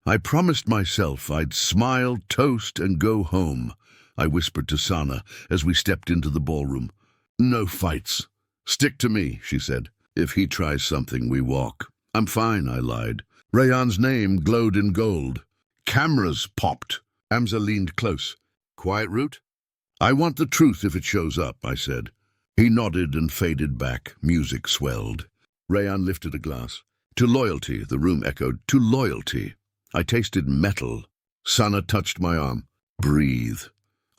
I promised myself I'd smile, toast, and go home, I whispered to Sana as we stepped into the ballroom. No fights. Stick to me, she said. If he tries something, we walk. I'm fine, I lied. Rayan's name glowed in gold. Cameras popped. Hamza leaned close. Quiet route? I want the truth if it shows up, I said. He nodded and faded back. Music swelled. Rayan lifted a glass. To loyalty, the room echoed. To loyalty. I tasted metal. Sana touched my arm. Breathe.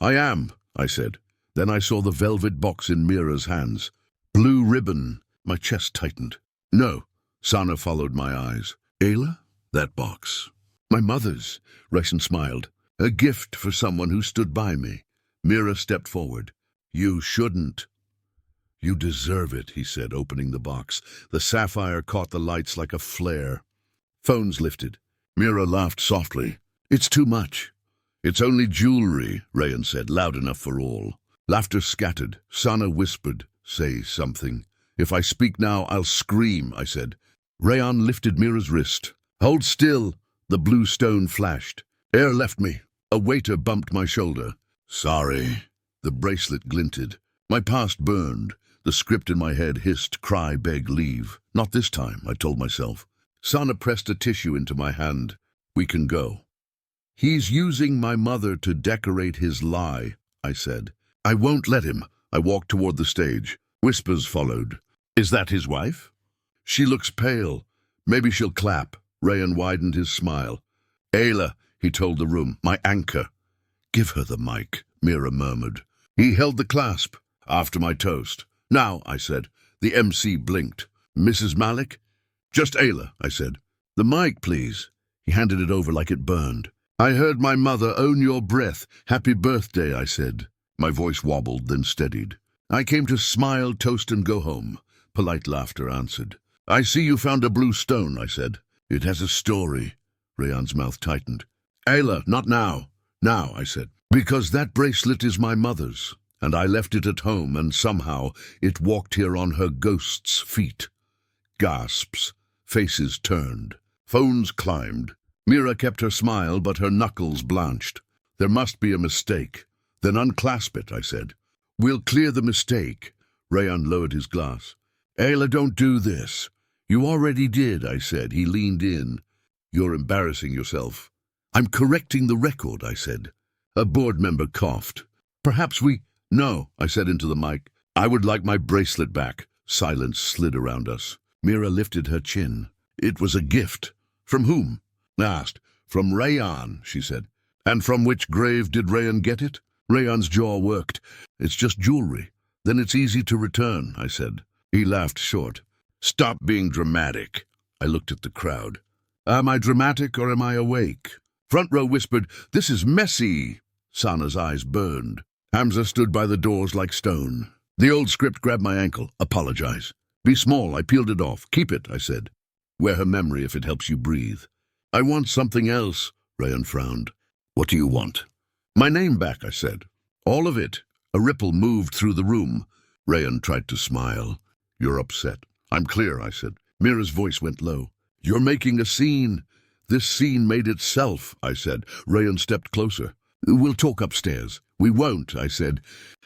I am, I said. Then I saw the velvet box in Mira's hands. Blue ribbon. My chest tightened. No. Sana followed my eyes. Ayla? That box. My mother's. Rayan smiled. A gift for someone who stood by me. Mira stepped forward. You shouldn't. You deserve it, he said, opening the box. The sapphire caught the lights like a flare. Phones lifted. Mira laughed softly. It's too much. It's only jewelry, Rayan said, loud enough for all. Laughter scattered. Sana whispered, say something. If I speak now, I'll scream, I said. Rayan lifted Mira's wrist. Hold still. The blue stone flashed. Air left me. A waiter bumped my shoulder. Sorry. The bracelet glinted. My past burned. The script in my head hissed, cry, beg, leave. Not this time, I told myself. Sana pressed a tissue into my hand. We can go. He's using my mother to decorate his lie, I said. I won't let him. I walked toward the stage. Whispers followed. Is that his wife? She looks pale. Maybe she'll clap. Rayan widened his smile. Ayla, he told the room, my anchor. Give her the mic, Mira murmured. He held the clasp. After my toast. Now, I said. The MC blinked. Mrs. Malik? Just Ayla, I said. The mic, please. He handed it over like it burned. I heard my mother own your breath. Happy birthday, I said. My voice wobbled, then steadied. I came to smile, toast, and go home. Polite laughter answered. I see you found a blue stone, I said. It has a story. Rayan's mouth tightened. Ayla, not now. Now, I said. Because that bracelet is my mother's, and I left it at home, and somehow it walked here on her ghost's feet. Gasps. Faces turned. Phones climbed. Mira kept her smile, but her knuckles blanched. There must be a mistake. Then unclasp it, I said. We'll clear the mistake. Rayan lowered his glass. Ayla, don't do this. You already did, I said. He leaned in. You're embarrassing yourself. I'm correcting the record, I said. A board member coughed. Perhaps we... No, I said into the mic. I would like my bracelet back. Silence slid around us. Mira lifted her chin. It was a gift. From whom? I asked. From Rayan, she said. And from which grave did Rayan get it? Rayan's jaw worked. It's just jewelry. Then it's easy to return, I said. He laughed short. Stop being dramatic. I looked at the crowd. Am I dramatic or am I awake? Front row whispered, this is messy. Sana's eyes burned. Hamza stood by the doors like stone. The old script grabbed my ankle. Apologize. Be small, I peeled it off. Keep it, I said. Wear her memory if it helps you breathe. I want something else, Rayan frowned. What do you want? My name back, I said. All of it. A ripple moved through the room. Rayan tried to smile. You're upset. I'm clear, I said. Mira's voice went low. You're making a scene. This scene made itself, I said. Rayan stepped closer. We'll talk upstairs. We won't, I said.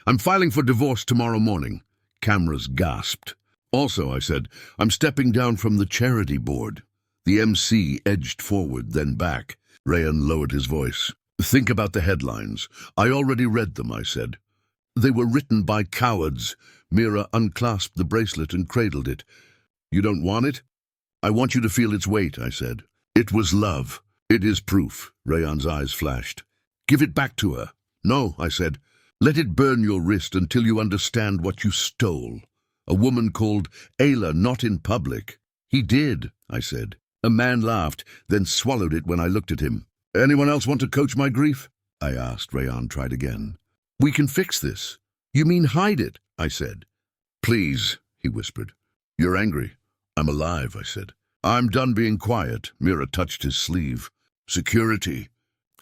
I'm filing for divorce tomorrow morning. Cameras gasped. Also, I said, I'm stepping down from the charity board. The MC edged forward, then back. Rayan lowered his voice. Think about the headlines. I already read them, I said. They were written by cowards. Mira unclasped the bracelet and cradled it. You don't want it? I want you to feel its weight, I said. It was love. It is proof. Rayan's eyes flashed. Give it back to her. No, I said. Let it burn your wrist until you understand what you stole. A woman called Ayla, not in public. He did, I said. A man laughed, then swallowed it when I looked at him. Anyone else want to coach my grief? I asked. Rayan tried again. We can fix this. You mean hide it, I said. Please, he whispered. You're angry. I'm alive, I said. I'm done being quiet. Mira touched his sleeve. Security.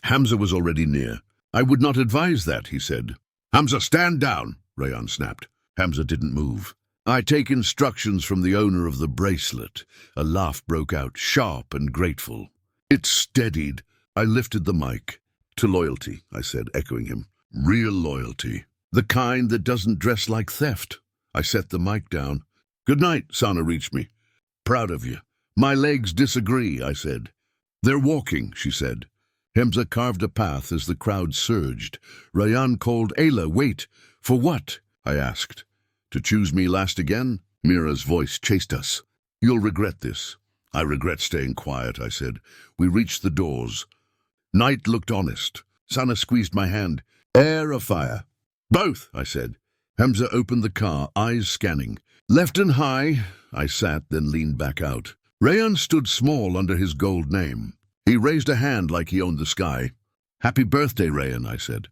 Hamza was already near. I would not advise that, he said. Hamza, stand down, Rayan snapped. Hamza didn't move. I take instructions from the owner of the bracelet. A laugh broke out, sharp and grateful. It steadied. I lifted the mic. To loyalty, I said, echoing him. Real loyalty. The kind that doesn't dress like theft. I set the mic down. Good night, Sana reached me. Proud of you. My legs disagree, I said. They're walking, she said. Hamza carved a path as the crowd surged. Rayan called, Ayla, wait. For what? I asked. To choose me last again? Mira's voice chased us. You'll regret this. I regret staying quiet, I said. We reached the doors. Night looked honest. Sana squeezed my hand. Air or fire? Both, I said. Hamza opened the car, eyes scanning. Left and high. I sat, then leaned back out. Rayan stood small under his gold name. He raised a hand like he owned the sky. Happy birthday, Rayan, I said.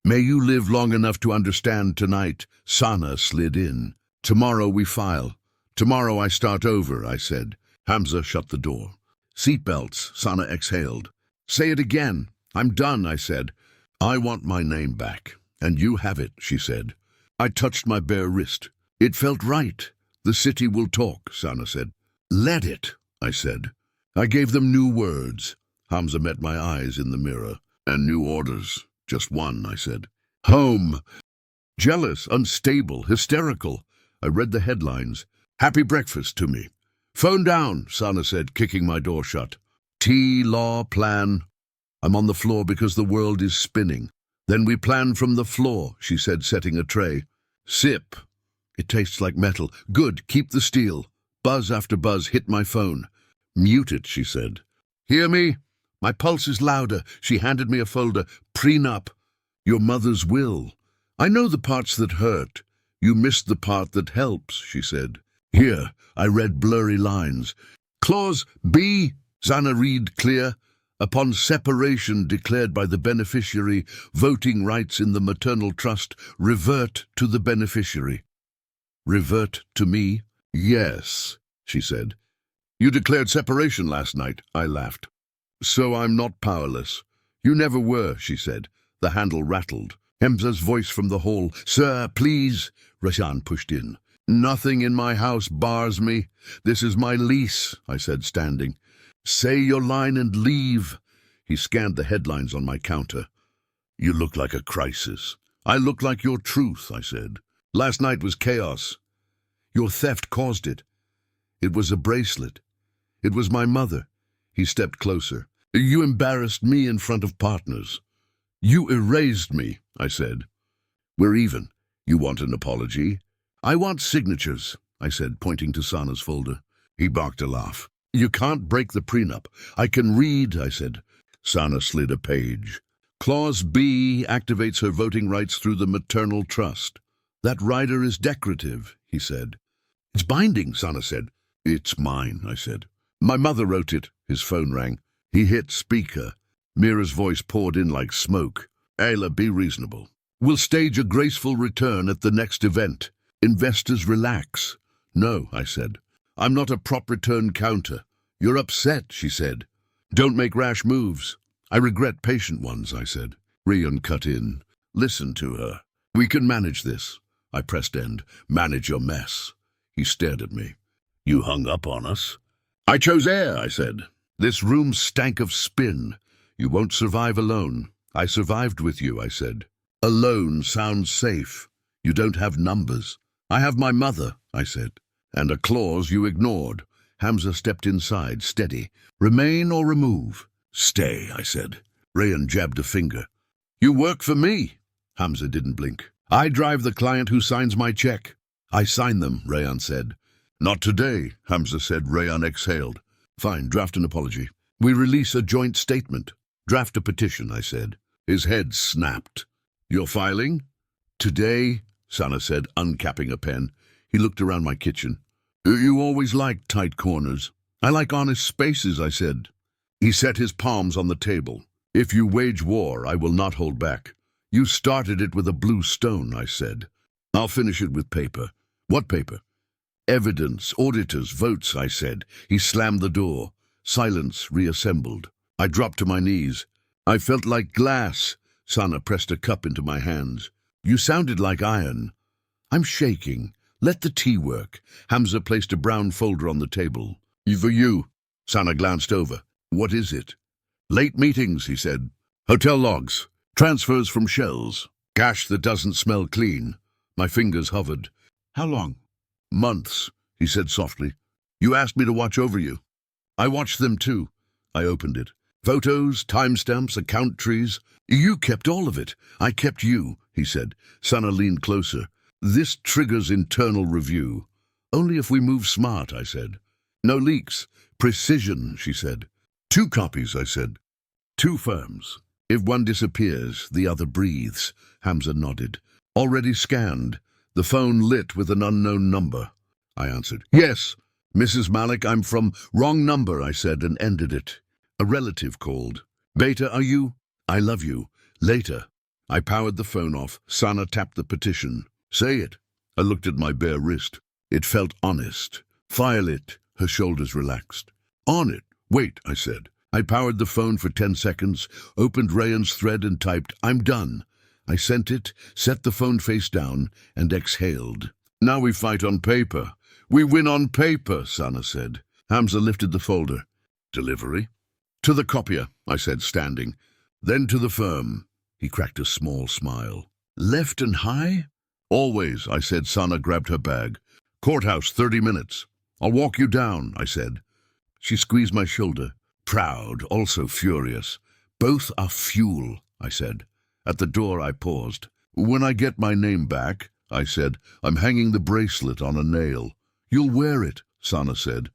May you live long enough to understand tonight. Sana slid in. Tomorrow we file. Tomorrow I start over, I said. Hamza shut the door. Seatbelts, Sana exhaled. Say it again. I'm done, I said. I want my name back. And you have it, she said. I touched my bare wrist. It felt right. The city will talk, Sana said. Let it, I said. I gave them new words. Hamza met my eyes in the mirror. And new orders. Just one, I said. Home. Jealous, unstable, hysterical. I read the headlines. Happy breakfast to me. Phone down, Sana said, kicking my door shut. Tea, law, plan. I'm on the floor because the world is spinning. Then we plan from the floor, she said, setting a tray. Sip. It tastes like metal. Good, keep the steel. Buzz after buzz hit my phone. Mute it, she said. Hear me? My pulse is louder. She handed me a folder. Prenup. Your mother's will. I know the parts that hurt. You missed the part that helps, she said. Here, I read blurry lines. Clause B, Sana read clear. Upon separation declared by the beneficiary, voting rights in the maternal trust revert to the beneficiary. Revert to me? Yes, she said. You declared separation last night, I laughed. So I'm not powerless. You never were, she said. The handle rattled. Hamza's voice from the hall. Sir, please. Rashan pushed in. Nothing in my house bars me. This is my lease, I said, standing. Say your line and leave. He scanned the headlines on my counter. You look like a crisis. I look like your truth, I said. Last night was chaos. Your theft caused it. It was a bracelet. It was my mother. He stepped closer. You embarrassed me in front of partners. You erased me, I said. We're even. You want an apology? I want signatures, I said, pointing to Sana's folder. He barked a laugh. You can't break the prenup. I can read, I said. Sana slid a page. Clause B activates her voting rights through the maternal trust. That rider is decorative, he said. It's binding, Sana said. It's mine, I said. My mother wrote it. His phone rang. He hit speaker. Mira's voice poured in like smoke. Ayla, be reasonable. We'll stage a graceful return at the next event. Investors relax. No, I said. I'm not a prop return counter. You're upset, she said. Don't make rash moves. I regret patient ones, I said. Rian cut in. Listen to her. We can manage this. I pressed end. Manage your mess. He stared at me. You hung up on us? I chose air, I said. This room stank of spin. You won't survive alone. I survived with you, I said. Alone sounds safe. You don't have numbers. I have my mother, I said. And a clause you ignored. Hamza stepped inside, steady. Remain or remove? Stay, I said. Rayan jabbed a finger. You work for me. Hamza didn't blink. I drive the client who signs my check. I sign them, Rayan said. Not today, Hamza said. Rayan exhaled. Fine, draft an apology. We release a joint statement. Draft a petition, I said. His head snapped. You're filing? Today, Sana said, uncapping a pen. He looked around my kitchen. You always liked tight corners. I like honest spaces, I said. He set his palms on the table. If you wage war, I will not hold back. You started it with a blue stone, I said. I'll finish it with paper. What paper? Evidence, auditors, votes, I said. He slammed the door. Silence reassembled. I dropped to my knees. I felt like glass. Sana pressed a cup into my hands. You sounded like iron. I'm shaking. Let the tea work. Hamza placed a brown folder on the table. For you. Sana glanced over. What is it? Late meetings, he said. Hotel logs. Transfers from shells. Cash that doesn't smell clean. My fingers hovered. How long? Months, he said softly. You asked me to watch over you. I watched them too. I opened it. Photos, timestamps, account trees. You kept all of it. I kept you, he said. Sana leaned closer. This triggers internal review. Only if we move smart, I said. No leaks. Precision, she said. 2 copies, I said. 2 firms. If one disappears, the other breathes. Hamza nodded. Already scanned. The phone lit with an unknown number. I answered. Yes, Mrs. Malik, I'm from... Wrong number, I said, and ended it. A relative called. Beta, are you? I love you. Later. I powered the phone off. Sana tapped the petition. Say it. I looked at my bare wrist. It felt honest. File it. Her shoulders relaxed. On it. Wait, I said. I powered the phone for 10 seconds, opened Rayan's thread and typed, I'm done. I sent it, set the phone face down, and exhaled. Now we fight on paper. We win on paper, Sana said. Hamza lifted the folder. Delivery? To the copier, I said, standing. Then to the firm. He cracked a small smile. Left and high? Always, I said. Sana grabbed her bag. Courthouse, 30 minutes. I'll walk you down, I said. She squeezed my shoulder. Proud, also furious. Both are fuel, I said. At the door I paused. When I get my name back, I said, I'm hanging the bracelet on a nail. You'll wear it, Sana said.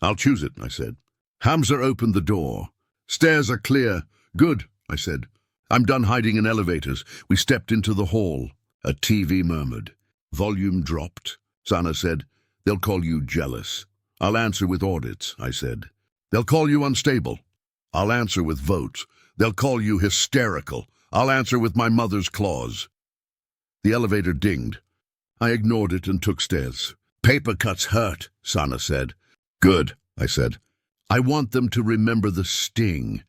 I'll choose it, I said. Hamza opened the door. Stairs are clear. Good, I said. I'm done hiding in elevators. We stepped into the hall. A TV murmured. Volume dropped. Sana said, they'll call you jealous. I'll answer with audits, I said. They'll call you unstable. I'll answer with votes. They'll call you hysterical. I'll answer with my mother's claws. The elevator dinged. I ignored it and took stairs. Paper cuts hurt, Sana said. Good, I said. I want them to remember the sting.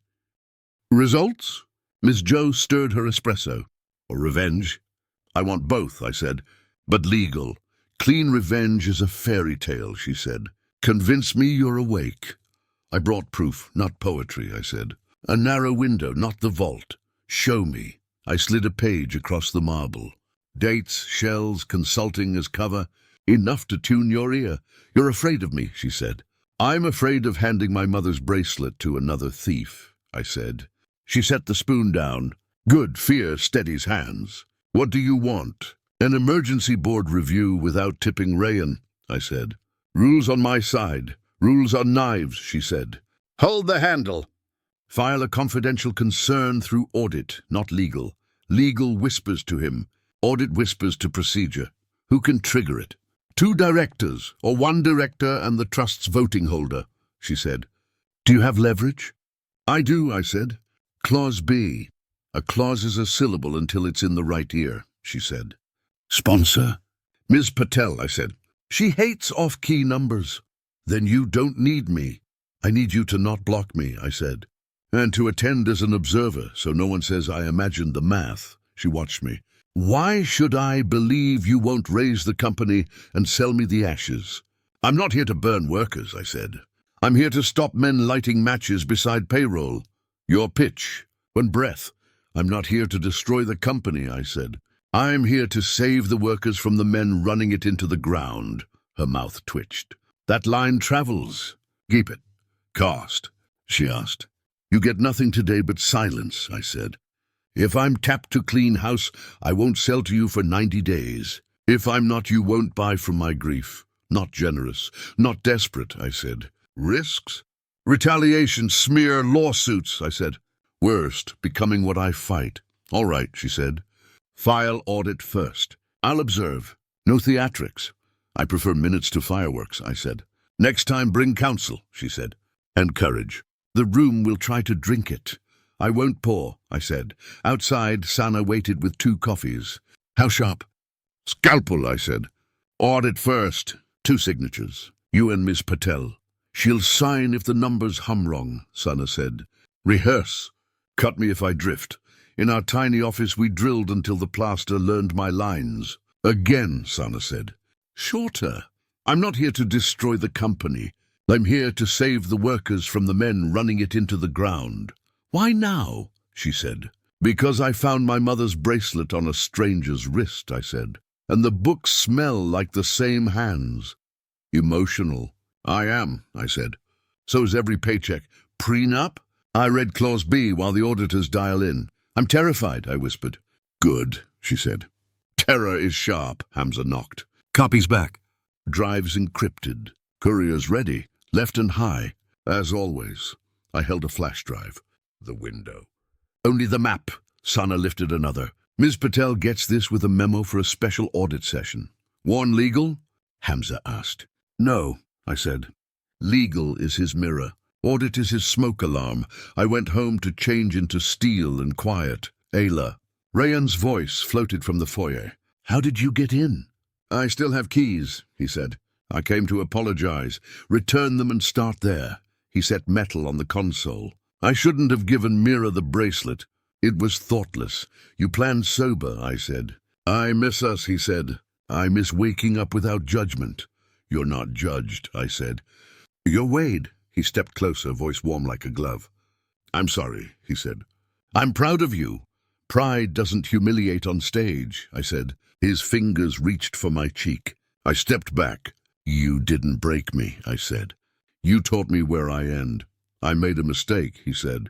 Results? Miss Jo stirred her espresso. Or revenge? I want both, I said. But legal. Clean revenge is a fairy tale, she said. Convince me you're awake. I brought proof, not poetry, I said. A narrow window, not the vault. Show me. I slid a page across the marble. Dates, shells, consulting as cover. Enough to tune your ear. You're afraid of me, she said. I'm afraid of handing my mother's bracelet to another thief, I said. She set the spoon down. Good, fear steadies hands. What do you want? An emergency board review without tipping Rayan, I said. Rules on my side. Rules on knives, she said. Hold the handle. File a confidential concern through audit, not legal. Legal whispers to him. Audit whispers to procedure. Who can trigger it? 2 directors, or 1 director and the trust's voting holder, she said. Do you have leverage? I do, I said. Clause B. A clause is a syllable until it's in the right ear, she said. Sponsor? Ms. Patel, I said. She hates off-key numbers. Then you don't need me. I need you to not block me, I said. And to attend as an observer, so no one says I imagined the math. She watched me. Why should I believe you won't raise the company and sell me the ashes? I'm not here to burn workers, I said. I'm here to stop men lighting matches beside payroll. Your pitch. One breath. I'm not here to destroy the company, I said. I'm here to save the workers from the men running it into the ground. Her mouth twitched. That line travels. Keep it. Cost, she asked. You get nothing today but silence, I said. If I'm tapped to clean house, I won't sell to you for 90 days. If I'm not, you won't buy from my grief. Not generous, not desperate, I said. Risks? Retaliation, smear, lawsuits, I said. Worst, becoming what I fight. All right, she said. File audit first. I'll observe. No theatrics. I prefer minutes to fireworks, I said. Next time bring counsel, she said. And courage. The room will try to drink it. I won't pour, I said. Outside, Sana waited with 2 coffees. How sharp? Scalpel, I said. Audit first. 2 signatures. You and Miss Patel. She'll sign if the numbers hum wrong, Sana said. Rehearse. Cut me if I drift. In our tiny office we drilled until the plaster learned my lines. Again, Sana said. Shorter. I'm not here to destroy the company. I'm here to save the workers from the men running it into the ground. Why now? She said. Because I found my mother's bracelet on a stranger's wrist, I said. And the books smell like the same hands. Emotional. I am, I said. So is every paycheck. Prenup? I read Clause B while the auditors dial in. I'm terrified, I whispered. Good, she said. Terror is sharp, Hamza knocked. Copies back. Drives encrypted. Couriers ready. Left and high. As always. I held a flash drive. The window. Only the map. Sana lifted another. Ms. Patel gets this with a memo for a special audit session. Warn legal? Hamza asked. No, I said. Legal is his mirror. Audit is his smoke alarm. I went home to change into steel and quiet. Ayla. Rayan's voice floated from the foyer. How did you get in? I still have keys, he said. I came to apologize. Return them and start there. He set metal on the console. I shouldn't have given Mira the bracelet. It was thoughtless. You planned sober, I said. I miss us, he said. I miss waking up without judgment. You're not judged, I said. You're Wade. He stepped closer, voice warm like a glove. I'm sorry, he said. I'm proud of you. Pride doesn't humiliate on stage, I said. His fingers reached for my cheek. I stepped back. You didn't break me, I said. You taught me where I end. I made a mistake, he said.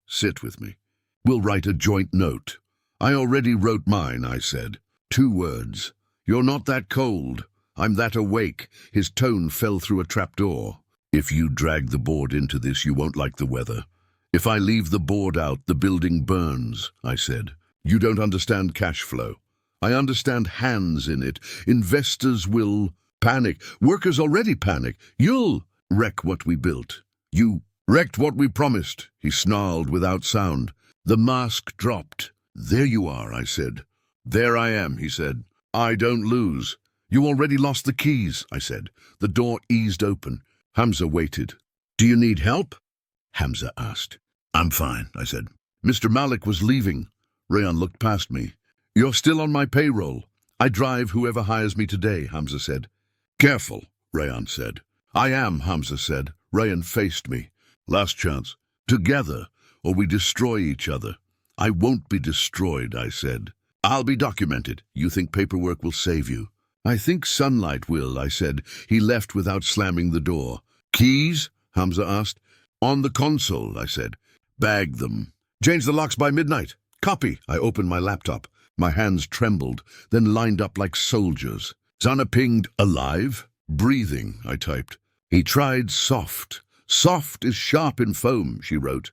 Sit with me. We'll write a joint note. I already wrote mine, I said. 2 words. You're not that cold. I'm that awake. His tone fell through a trapdoor. If you drag the board into this, you won't like the weather. If I leave the board out, the building burns, I said. You don't understand cash flow. I understand hands in it. Investors will panic. Workers already panic. You'll wreck what we built. You wrecked what we promised, he snarled without sound. The mask dropped. There you are, I said. There I am, he said. I don't lose. You already lost the keys, I said. The door eased open. Hamza waited. Do you need help? Hamza asked. I'm fine, I said. Mr. Malik was leaving. Rayan looked past me. You're still on my payroll. I drive whoever hires me today, Hamza said. Careful, Rayan said. I am, Hamza said. Rayan faced me. Last chance. Together, or we destroy each other. I won't be destroyed, I said. I'll be documented. You think paperwork will save you? I think sunlight will, I said. He left without slamming the door. Keys? Hamza asked. On the console, I said. Bag them. Change the locks by midnight. Copy. I opened my laptop. My hands trembled, then lined up like soldiers. Sana pinged, alive? Breathing, I typed. He tried soft. Soft is sharp in foam, she wrote.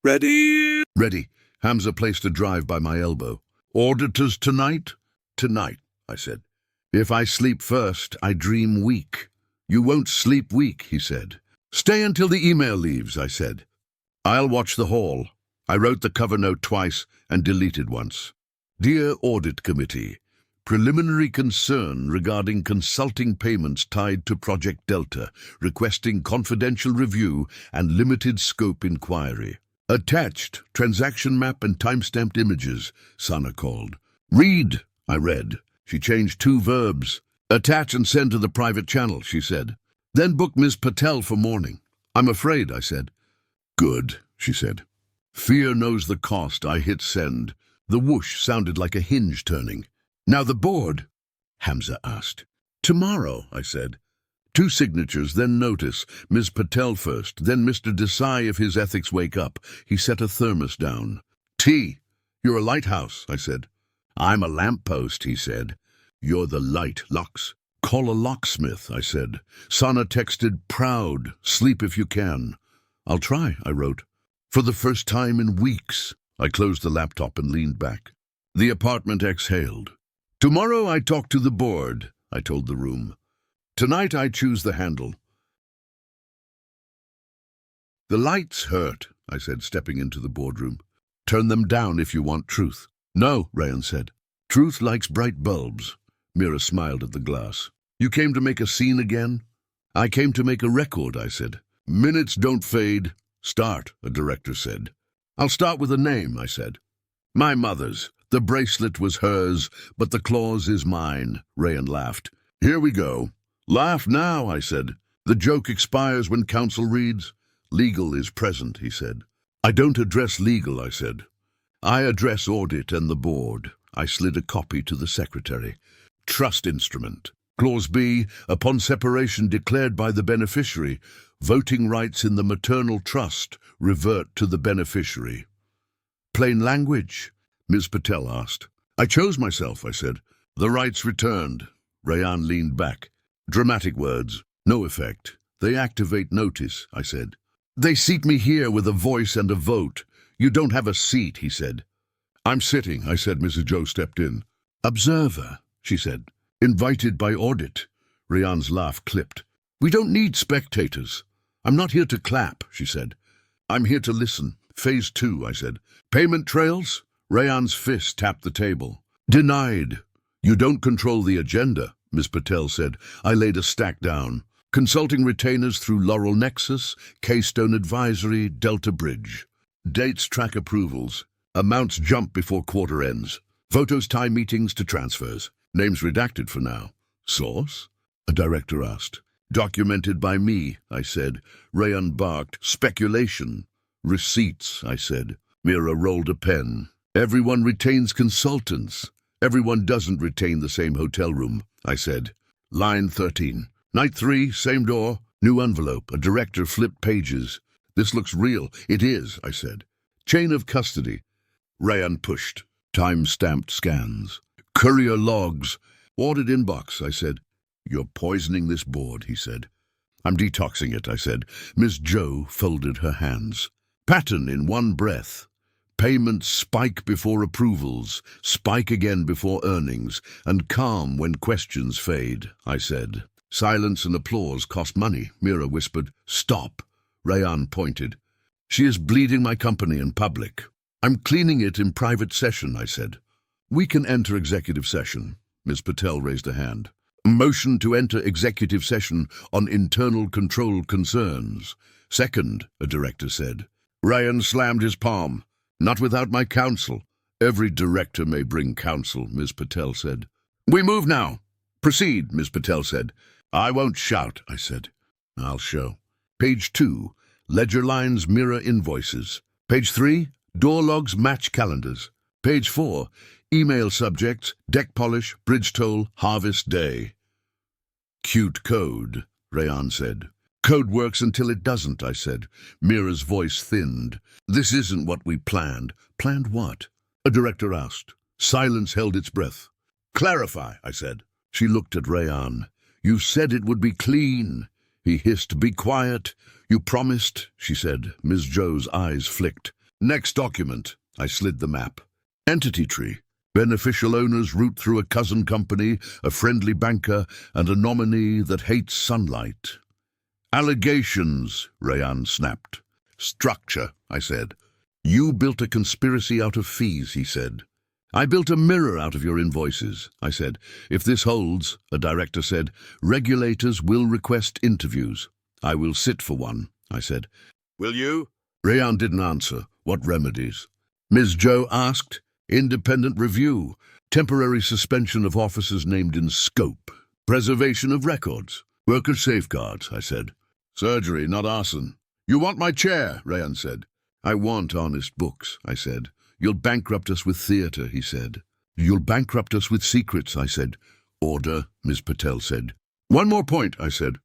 Ready? Ready. Hamza placed a drive by my elbow. Auditors tonight? Tonight, I said. If I sleep first, I dream weak. You won't sleep weak, he said. Stay until the email leaves, I said. I'll watch the hall. I wrote the cover note twice and deleted once. Dear Audit Committee, preliminary concern regarding consulting payments tied to Project Delta, requesting confidential review and limited scope inquiry. Attached, transaction map and timestamped images, Sana called. Read, I read. She changed 2 verbs. Attach and send to the private channel, she said. Then book Ms. Patel for morning. I'm afraid, I said. Good, she said. Fear knows the cost. I hit send. The whoosh sounded like a hinge turning. Now the board? Hamza asked. Tomorrow, I said. 2 signatures, then notice. Ms. Patel first, then Mr. Desai if his ethics wake up. He set a thermos down. Tea. You're a lighthouse, I said. I'm a lamppost, he said. You're the light, Lux. Call a locksmith, I said. Sana texted, proud. Sleep if you can. I'll try, I wrote. For the first time in weeks. I closed the laptop and leaned back. The apartment exhaled. Tomorrow I talk to the board, I told the room. Tonight I choose the handle. The lights hurt, I said, stepping into the boardroom. Turn them down if you want truth. No, Rayan said. Truth likes bright bulbs. Mira smiled at the glass. You came to make a scene again? I came to make a record, I said. Minutes don't fade. Start, a director said. I'll start with a name, I said. My mother's. The bracelet was hers, but the clause is mine, Rayan laughed. Here we go. Laugh now, I said. The joke expires when counsel reads. Legal is present, he said. I don't address legal, I said. I address audit and the board. I slid a copy to the secretary. Trust instrument. Clause B, upon separation declared by the beneficiary, voting rights in the maternal trust revert to the beneficiary. Plain language? Ms. Patel asked. I chose myself, I said. The rights returned. Rayan leaned back. Dramatic words. No effect. They activate notice, I said. They seat me here with a voice and a vote. You don't have a seat, he said. I'm sitting, I said. Mrs. Joe stepped in. Observer, she said. Invited by audit. Rayan's laugh clipped. We don't need spectators. I'm not here to clap, she said. I'm here to listen. Phase 2, I said. Payment trails? Rayan's fist tapped the table. Denied. You don't control the agenda, Ms. Patel said. I laid a stack down. Consulting retainers through Laurel Nexus, Keystone Advisory, Delta Bridge. Dates track approvals. Amounts jump before quarter ends. Photos tie meetings to transfers. Names redacted for now. Source? A director asked. Documented by me, I said. Rayan barked. Speculation. Receipts, I said. Mira rolled a pen. Everyone retains consultants. Everyone doesn't retain the same hotel room, I said. Line 13. Night 3, same door. New envelope. A director flipped pages. This looks real. It is, I said. Chain of custody. Rayan pushed. Time-stamped scans. Courier logs. Ordered inbox, I said. You're poisoning this board, he said. I'm detoxing it, I said. Miss Joe folded her hands. Pattern in one breath. Payments spike before approvals, spike again before earnings, and calm when questions fade, I said. Silence and applause cost money, Mira whispered. Stop. Rayan pointed. She is bleeding my company in public. I'm cleaning it in private session, I said. We can enter executive session. Ms. Patel raised a hand. Motion to enter executive session on internal control concerns. Second, a director said. Rayan slammed his palm. Not without my counsel. Every director may bring counsel, Ms. Patel said. We move now. Proceed, Ms. Patel said. I won't shout, I said. I'll show. Page 2, ledger lines mirror invoices. Page 3, door logs match calendars. Page 4, email subjects, deck polish, bridge toll, harvest day. Cute code, Rayan said. Code works until it doesn't, I said. Mira's voice thinned. This isn't what we planned. Planned what? A director asked. Silence held its breath. Clarify, I said. She looked at Rayan. You said it would be clean. He hissed, be quiet. You promised, she said. Ms. Joe's eyes flicked. Next document. I slid the map. Entity tree. Beneficial owners root through a cousin company, a friendly banker, and a nominee that hates sunlight. Allegations, Rayan snapped. Structure, I said. You built a conspiracy out of fees, he said. I built a mirror out of your invoices, I said. If this holds, a director said, regulators will request interviews. I will sit for one, I said. Will you? Rayan didn't answer. What remedies? Ms. Joe asked. Independent review. Temporary suspension of officers named in scope. Preservation of records. Worker safeguards, I said. Surgery, not arson. You want my chair, Rayan said. I want honest books, I said. You'll bankrupt us with theatre, he said. You'll bankrupt us with secrets, I said. Order, Ms. Patel said. One more point, I said.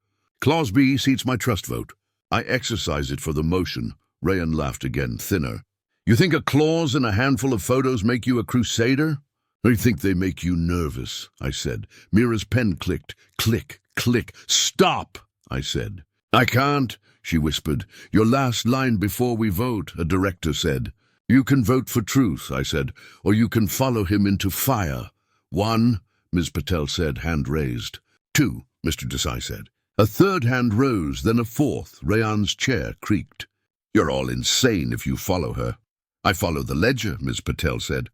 Clause B seats my trust vote. I exercise it for the motion. Rayan laughed again, thinner. You think a clause and a handful of photos make you a crusader? I think they make you nervous, I said. Mira's pen clicked. Click, click. Stop, I said. I can't, she whispered. Your last line before we vote, a director said. You can vote for truth, I said, or you can follow him into fire. 1, Ms. Patel said, hand raised. 2, Mr. Desai said. A third hand rose, then a fourth. Rayan's chair creaked. You're all insane if you follow her. I follow the ledger, Ms. Patel said.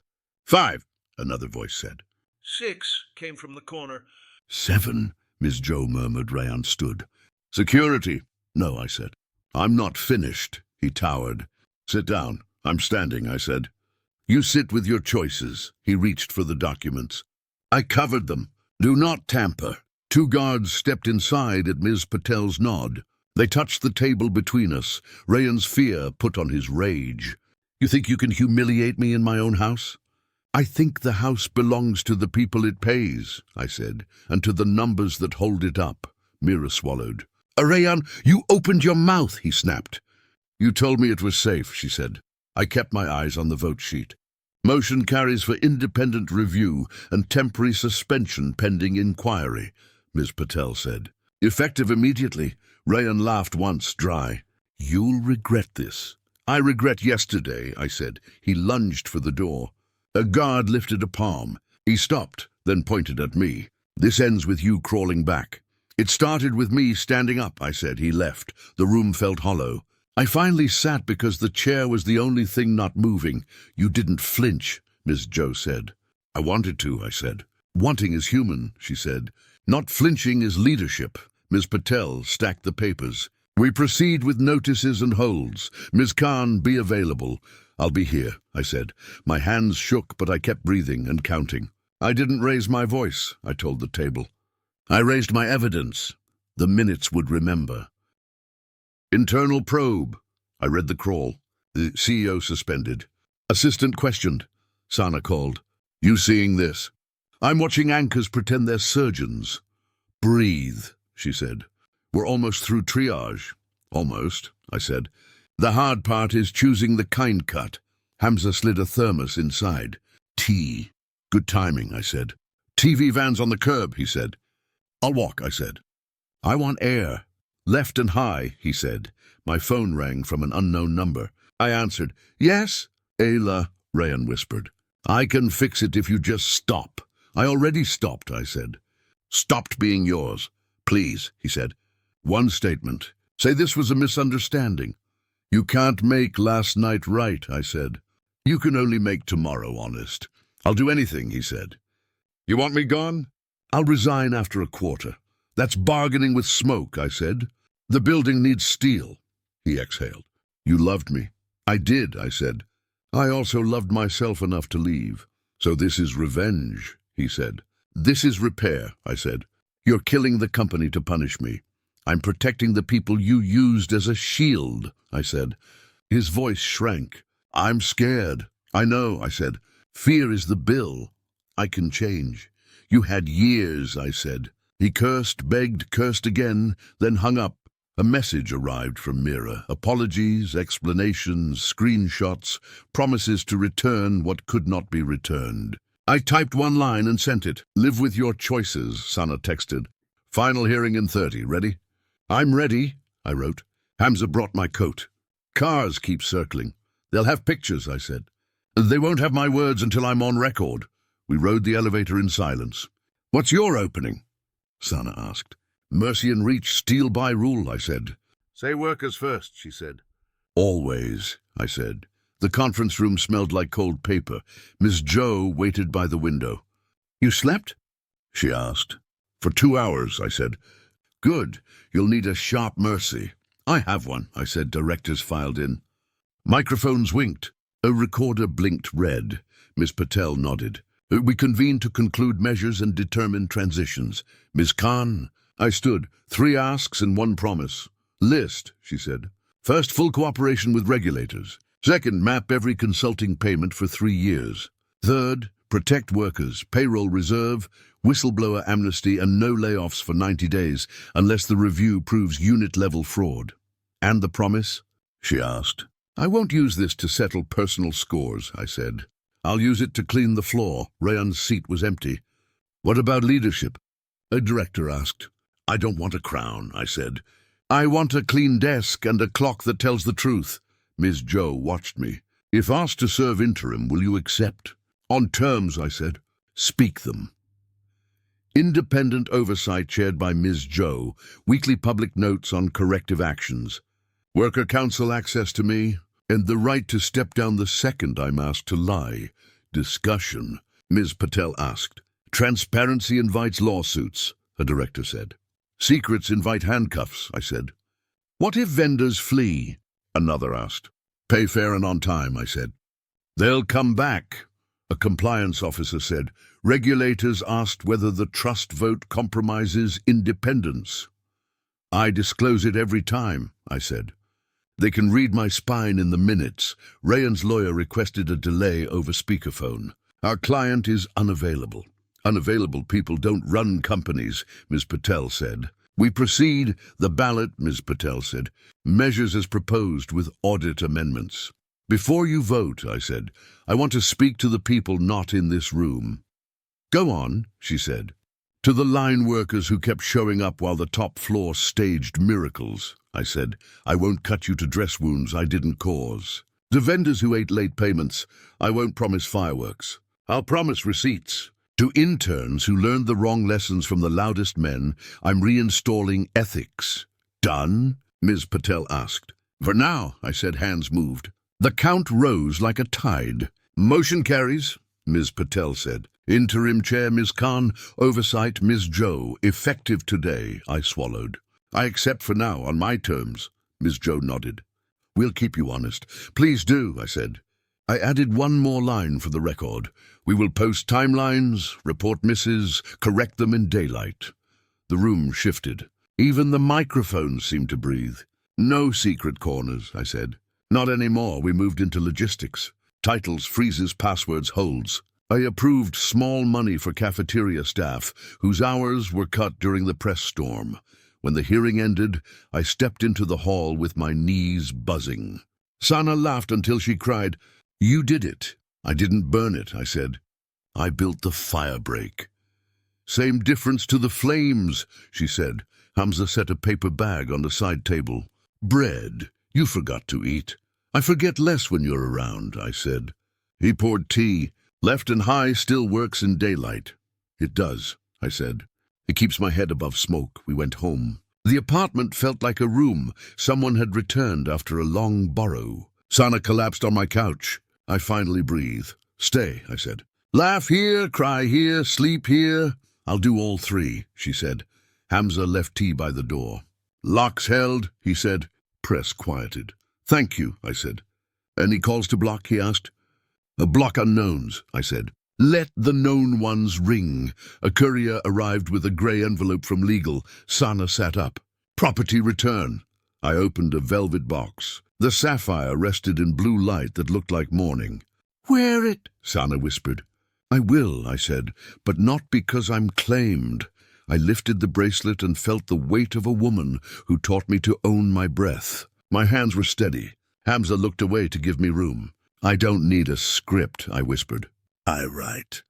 5, another voice said. 6, came from the corner. 7, Ms. Joe murmured. Rayan stood. Security. No, I said. I'm not finished, he towered. Sit down. I'm standing, I said. You sit with your choices. He reached for the documents. I covered them. Do not tamper. 2 guards stepped inside at Ms. Patel's nod. They touched the table between us. Rayan's fear put on his rage. You think you can humiliate me in my own house? I think the house belongs to the people it pays, I said, and to the numbers that hold it up. Mira swallowed. Rayan, you opened your mouth, he snapped. You told me it was safe, she said. I kept my eyes on the vote sheet. Motion carries for independent review and temporary suspension pending inquiry, Ms. Patel said. Effective immediately. Rayan laughed once, dry. You'll regret this. I regret yesterday, I said. He lunged for the door. A guard lifted a palm. He stopped, then pointed at me. This ends with you crawling back. It started with me standing up, I said. He left. The room felt hollow. I finally sat because the chair was the only thing not moving. You didn't flinch, Miss Joe said. I wanted to, I said. Wanting is human, she said. Not flinching is leadership. Ms. Patel stacked the papers. We proceed with notices and holds. Ms. Khan, be available. I'll be here, I said. My hands shook, but I kept breathing and counting. I didn't raise my voice, I told the table. I raised my evidence. The minutes would remember. Internal probe. I read the crawl. The CEO suspended. Assistant questioned. Sana called. You seeing this? I'm watching anchors pretend they're surgeons. Breathe, she said. We're almost through triage. Almost, I said. The hard part is choosing the kind cut. Hamza slid a thermos inside. Tea. Good timing, I said. TV van's on the curb, he said. I'll walk, I said. I want air. Left and high, he said. My phone rang from an unknown number. I answered. Yes? Ayla, Rayan whispered. I can fix it if you just stop. I already stopped, I said. Stopped being yours. Please, he said. One statement. Say this was a misunderstanding. You can't make last night right, I said. You can only make tomorrow honest. I'll do anything, he said. You want me gone? I'll resign after a quarter. That's bargaining with smoke, I said. The building needs steel, he exhaled. You loved me. I did, I said. I also loved myself enough to leave. So this is revenge, he said. This is repair, I said. You're killing the company to punish me. I'm protecting the people you used as a shield, I said. His voice shrank. I'm scared. I know, I said. Fear is the bill. I can change. You had years, I said. He cursed, begged, cursed again, then hung up. A message arrived from Mira. Apologies, explanations, screenshots, promises to return what could not be returned. I typed one line and sent it. Live with your choices, Sana texted. Final hearing in 30. Ready? I'm ready, I wrote. Hamza brought my coat. Cars keep circling. They'll have pictures, I said. They won't have my words until I'm on record. We rode the elevator in silence. What's your opening? Sana asked. Mercy and reach, steel by rule, I said. Say workers first, she said. Always, I said. The conference room smelled like cold paper. Miss Joe waited by the window. You slept? She asked. For 2 hours, I said. Good. You'll need a sharp mercy. I have one, I said. Directors filed in. Microphones winked. A recorder blinked red. Miss Patel nodded. We convened to conclude measures and determine transitions. Ms. Khan, I stood. 3 asks and 1 promise. List, she said. First, full cooperation with regulators. Second, map every consulting payment for 3 years. Third, protect workers, payroll reserve, whistleblower amnesty, and no layoffs for 90 days unless the review proves unit-level fraud. And the promise? She asked. I won't use this to settle personal scores, I said. I'll use it to clean the floor. Rayan's seat was empty. What about leadership? A director asked. I don't want a crown, I said. I want a clean desk and a clock that tells the truth. Ms. Joe watched me. If asked to serve interim, will you accept? On terms, I said. Speak them. Independent oversight chaired by Ms. Joe. Weekly public notes on corrective actions. Worker council access to me. And the right to step down the second I'm asked to lie. Discussion. Ms. Patel asked. Transparency invites lawsuits, a director said. Secrets invite handcuffs, I said. What if vendors flee? Another asked. Pay fair and on time, I said. They'll come back, a compliance officer said. Regulators asked whether the trust vote compromises independence. I disclose it every time, I said. They can read my spine in the minutes. Rayan's lawyer requested a delay over speakerphone. Our client is unavailable. Unavailable people don't run companies, Ms. Patel said. We proceed, the ballot, Ms. Patel said, measures as proposed with audit amendments. Before you vote, I said, I want to speak to the people not in this room. Go on, she said. To the line workers who kept showing up while the top floor staged miracles, I said. I won't cut you to dress wounds I didn't cause. To vendors who ate late payments, I won't promise fireworks. I'll promise receipts. To interns who learned the wrong lessons from the loudest men, I'm reinstalling ethics. Done? Ms. Patel asked. For now, I said, hands moved. The count rose like a tide. Motion carries, Ms. Patel said. Interim Chair Ms. Khan, oversight Ms. Joe, effective today, I swallowed. I accept for now, on my terms, Ms. Joe nodded. We'll keep you honest. Please do, I said. I added one more line for the record. We will post timelines, report misses, correct them in daylight. The room shifted. Even the microphones seemed to breathe. No secret corners, I said. Not anymore. We moved into logistics. Titles, freezes, passwords, holds. I approved small money for cafeteria staff, whose hours were cut during the press storm. When the hearing ended, I stepped into the hall with my knees buzzing. Sana laughed until she cried, You did it. I didn't burn it, I said. I built the fire break. Same difference to the flames, she said. Hamza set a paper bag on the side table. Bread. You forgot to eat. I forget less when you're around, I said. He poured tea. Left and high still works in daylight. It does, I said. It keeps my head above smoke. We went home. The apartment felt like a room. Someone had returned after a long borrow. Sana collapsed on my couch. I finally breathed. Stay, I said. Laugh here, cry here, sleep here. I'll do all three, she said. Hamza left tea by the door. Locks held, he said. Press quieted. Thank you, I said. Any calls to block, he asked. Block unknowns, I said. Let the known ones ring. A courier arrived with a grey envelope from legal. Sana sat up. Property return. I opened a velvet box. The sapphire rested in blue light that looked like morning. Wear it, Sana whispered. I will, I said, but not because I'm claimed. I lifted the bracelet and felt the weight of a woman who taught me to own my breath. My hands were steady. Hamza looked away to give me room. I don't need a script, I whispered. I write.